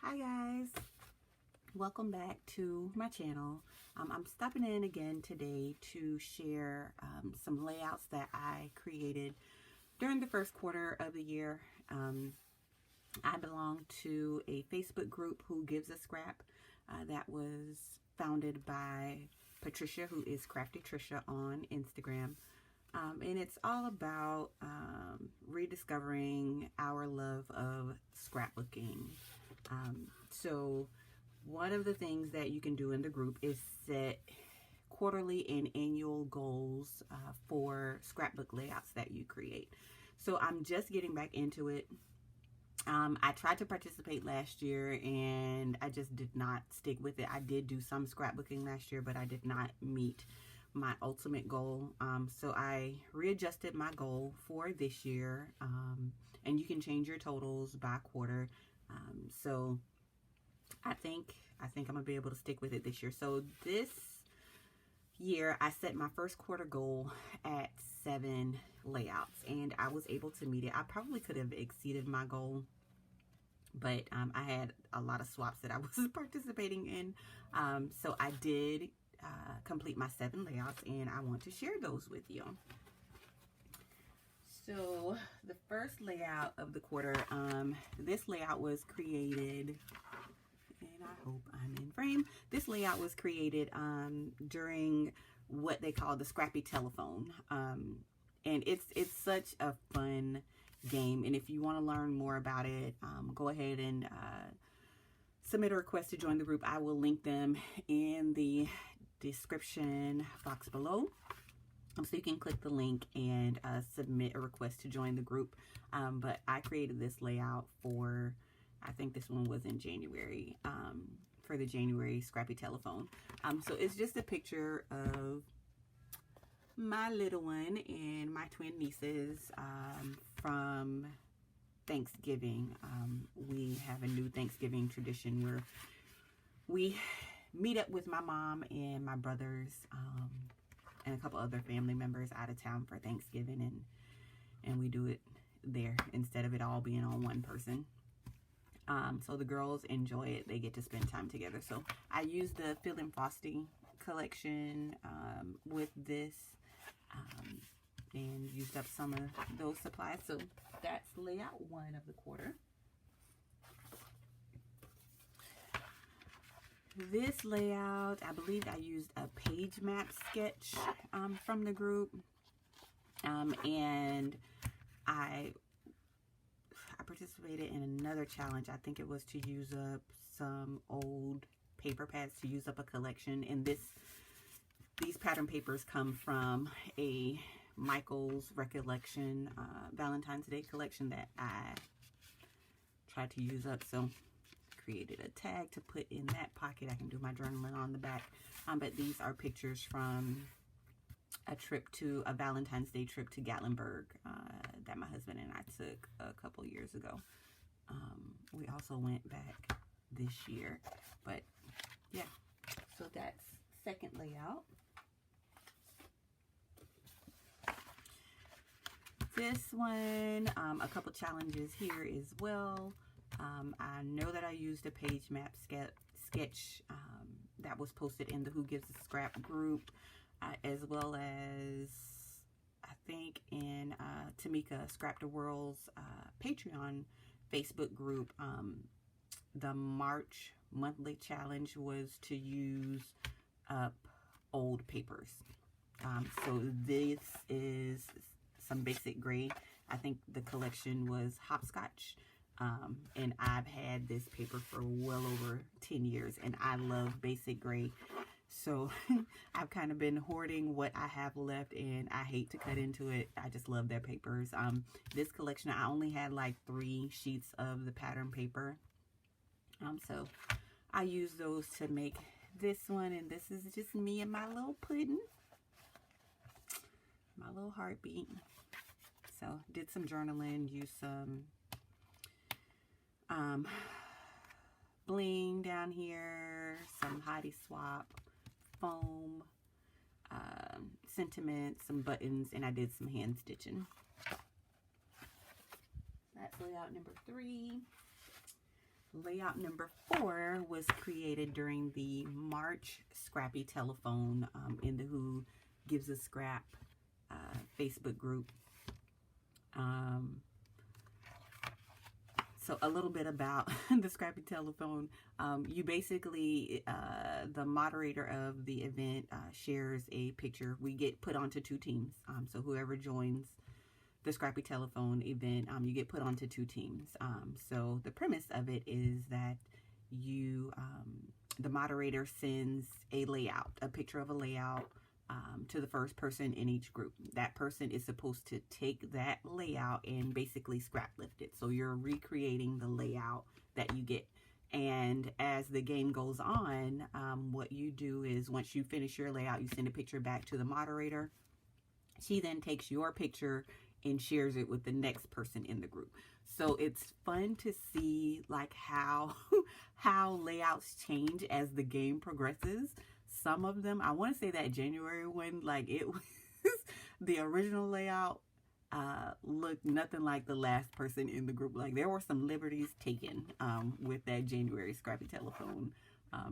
Hi guys, welcome back to my channel. I'm stopping in again today to share some layouts that I created during the first quarter of the year. I belong to a Facebook group, Who Gives a Scrap, that was founded by Patricia, who is Crafty Trisha on Instagram. And it's all about rediscovering our love of scrapbooking. So one of the things that you can do in the group is set quarterly and annual goals for scrapbook layouts that you create. So I'm just getting back into it. I tried to participate last year and I just did not stick with it. I did do some scrapbooking last year, but I did not meet my ultimate goal. So I readjusted my goal for this year, and you can change your totals by quarter. So I think I'm gonna be able to stick with it this year. So this year I set my first quarter goal at 7 layouts and I was able to meet it. I probably could have exceeded my goal, but I had a lot of swaps that I was participating in. So I did complete my 7 layouts and I want to share those with you. So the first layout of the quarter, this layout was created, and I hope I'm in frame. This layout was created during what they call the Scrappy Telephone. And it's such a fun game. And if you want to learn more about it, go ahead and submit a request to join the group. I will link them in the description box below. So you can click the link and submit a request to join the group. But I created this layout for, I think this one was in January, for the January Scrappy Telephone. So it's just a picture of my little one and my twin nieces from Thanksgiving. We have a new Thanksgiving tradition where we meet up with my mom and my brothers and a couple other family members out of town for Thanksgiving, and we do it there instead of it all being on one person. So the girls enjoy it. They get to spend time together. So I used the Fill and Frosty collection with this and used up some of those supplies. So that's layout 1 of the quarter. This layout, I believe I used a page map sketch from the group, and I participated in another challenge. I think it was to use up some old paper pads, to use up a collection. And these pattern papers come from a Michael's Recollection Valentine's Day collection that I tried to use up. So created a tag to put in that pocket. I can do my journaling on the back. But these are pictures from a Valentine's Day trip to Gatlinburg that my husband and I took a couple years ago. We also went back this year, but yeah, so that's second layout. This one, a couple challenges here as well. I know that I used a page map sketch that was posted in the Who Gives a Scrap group, as well as I think in Tamika Scrap the World's Patreon Facebook group. The March monthly challenge was to use up old papers. So this is some basic gray. I think the collection was hopscotch. And I've had this paper for well over 10 years and I love basic gray. So I've kind of been hoarding what I have left and I hate to cut into it. I just love their papers. This collection, I only had like 3 sheets of the pattern paper. So I used those to make this one, and this is just me and my little pudding. My little heartbeat. So did some journaling, used some bling down here, some Hottie Swap, foam, sentiment, some buttons, and I did some hand stitching. That's layout number 3. Layout number 4 was created during the March Scrappy Telephone in the Who Gives a Scrap Facebook group. So a little bit about the Scrappy Telephone. You basically, the moderator of the event shares a picture. We get put onto 2 teams. So whoever joins the Scrappy Telephone event, you get put onto 2 teams. So the premise of it is that you, the moderator sends a layout, a picture of a layout, to the first person in each group. That person is supposed to take that layout and basically scrap lift it. So you're recreating the layout that you get. And as the game goes on, what you do is once you finish your layout, you send a picture back to the moderator. She then takes your picture and shares it with the next person in the group. So it's fun to see like how layouts change as the game progresses. Some of them, I want to say that January one, like it was the original layout looked nothing like the last person in the group. Like there were some liberties taken with that January Scrappy Telephone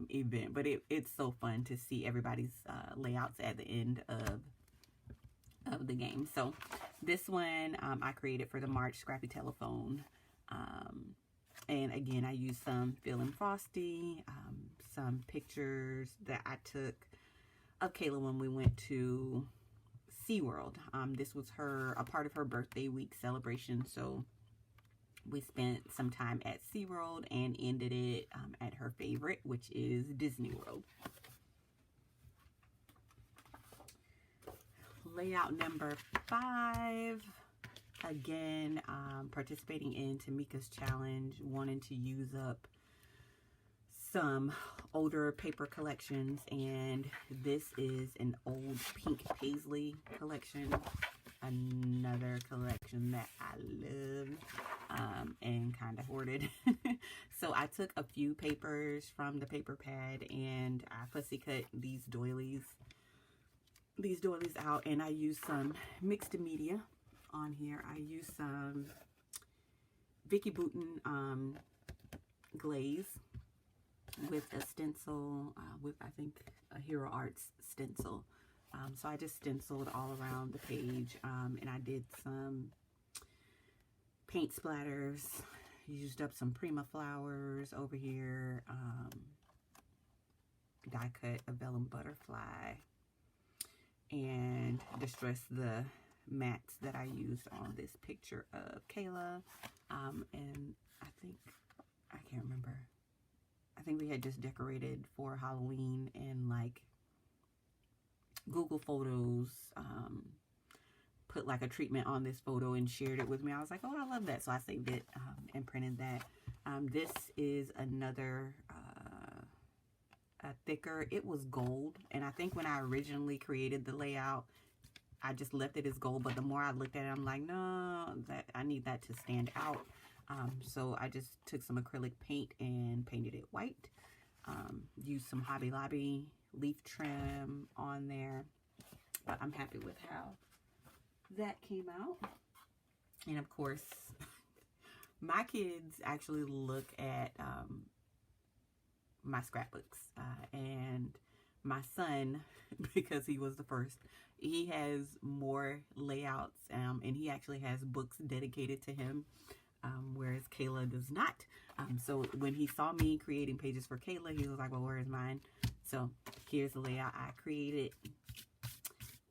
event, but it's so fun to see everybody's layouts at the end of the game. So this one I created for the March Scrappy Telephone, and again I used some Phil and Frosty, some pictures that I took of Kayla when we went to SeaWorld. This was a part of her birthday week celebration, so we spent some time at SeaWorld and ended it at her favorite, which is Disney World. Layout number 5, again, participating in Tamika's challenge, wanting to use up some older paper collections, and this is an old pink paisley collection, another collection that I love and kind of hoarded. So I took a few papers from the paper pad and I fussy cut these doilies out, and I used some mixed media on here. I used some Vicky Bouton glaze with a stencil, with I think a Hero Arts stencil. So I just stenciled all around the page, and I did some paint splatters, used up some Prima flowers over here, die cut a vellum butterfly, and distressed the mats that I used on this picture of Kayla. And I can't remember. I think we had just decorated for Halloween, and like Google Photos put like a treatment on this photo and shared it with me. I was like, oh, I love that. So I saved it and printed that. This is another thicker. It was gold, and I think when I originally created the layout, I just left it as gold, but the more I looked at it, I'm like, no, that I need that to stand out. So I just took some acrylic paint and painted it white. Used some Hobby Lobby leaf trim on there, but I'm happy with how that came out. And of course, my kids actually look at my scrapbooks, and my son, because he was the first, he has more layouts, and he actually has books dedicated to him, whereas Kayla does not. So when he saw me creating pages for Kayla, he was like, well, where is mine? So here's the layout I created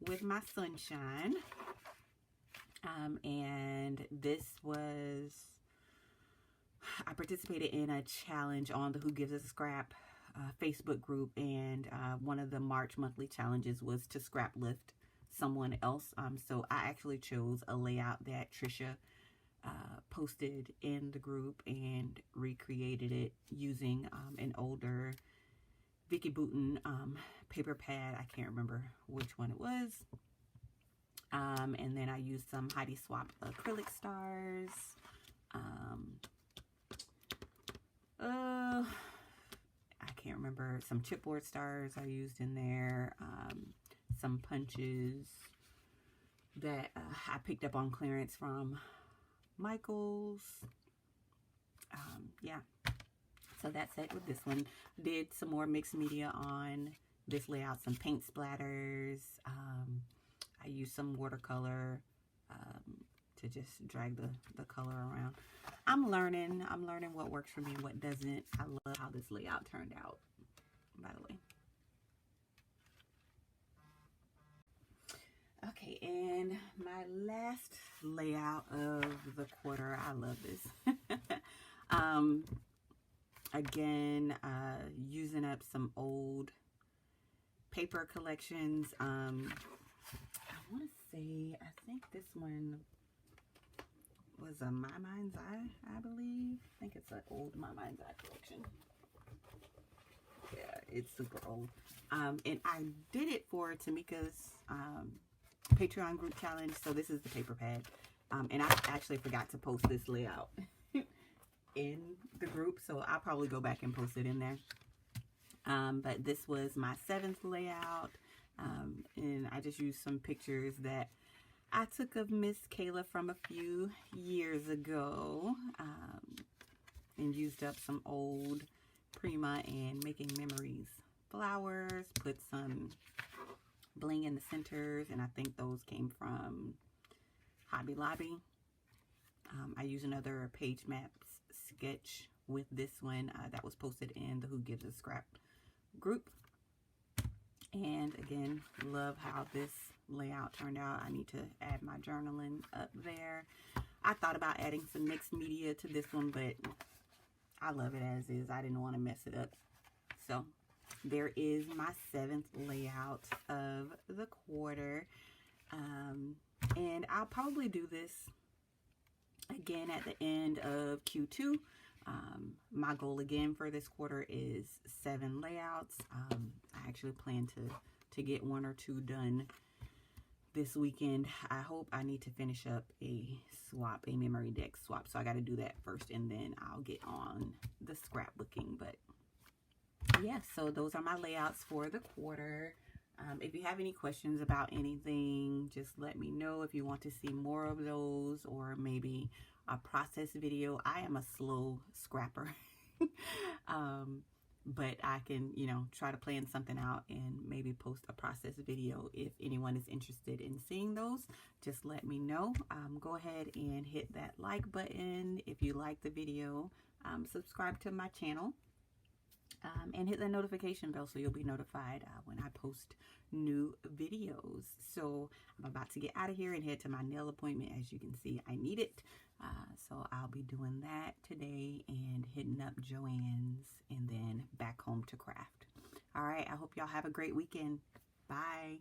with my sunshine. And this was, I participated in a challenge on the Who Gives a Scrap Facebook group, and one of the March monthly challenges was to scrap lift someone else. So I actually chose a layout that Trisha posted in the group and recreated it using an older Vicky Bouton paper pad. I can't remember which one it was. And then I used some Heidi Swap acrylic stars. I can't remember. Some chipboard stars I used in there. Some punches that I picked up on clearance from Michael's. Yeah. So that's it with this one. Did some more mixed media on this layout, some paint splatters. I used some watercolor to just drag the color around. I'm learning what works for me and what doesn't. I love how this layout turned out, by the way. Okay, and my last layout of the quarter, I love this. Again, using up some old paper collections. I want to say, I think this one was a My Mind's Eye, I believe. I think it's an old My Mind's Eye collection. Yeah, it's super old. And I did it for Tamika's Patreon group challenge. So this is the paper pad. And I actually forgot to post this layout in the group. So I'll probably go back and post it in there. But this was my 7th layout. And I just used some pictures that I took of Miss Kayla from a few years ago. And used up some old Prima and Making Memories flowers. Put some bling in the centers, and I think those came from Hobby Lobby. I use another page maps sketch with this one that was posted in the Who Gives a Scrap group. And again, love how this layout turned out. I need to add my journaling up there. I thought about adding some mixed media to this one, but I love it as is. I didn't want to mess it up. So there is my 7th layout of the quarter. And I'll probably do this again at the end of Q2. My goal again for this quarter is 7 layouts. I actually plan to get 1 or 2 done this weekend. I hope. I need to finish up a memory deck swap. So I got to do that first, and then I'll get on the scrapbooking. But yeah, so those are my layouts for the quarter. If you have any questions about anything, just let me know. If you want to see more of those, or maybe a process video. I am a slow scrapper. But I can, try to plan something out and maybe post a process video. If anyone is interested in seeing those, just let me know. Go ahead and hit that like button if you like the video. Subscribe to my channel. And hit the notification bell so you'll be notified when I post new videos. So I'm about to get out of here and head to my nail appointment. As you can see, I need it. So I'll be doing that today and hitting up Joann's and then back home to craft. All right, I hope y'all have a great weekend. Bye.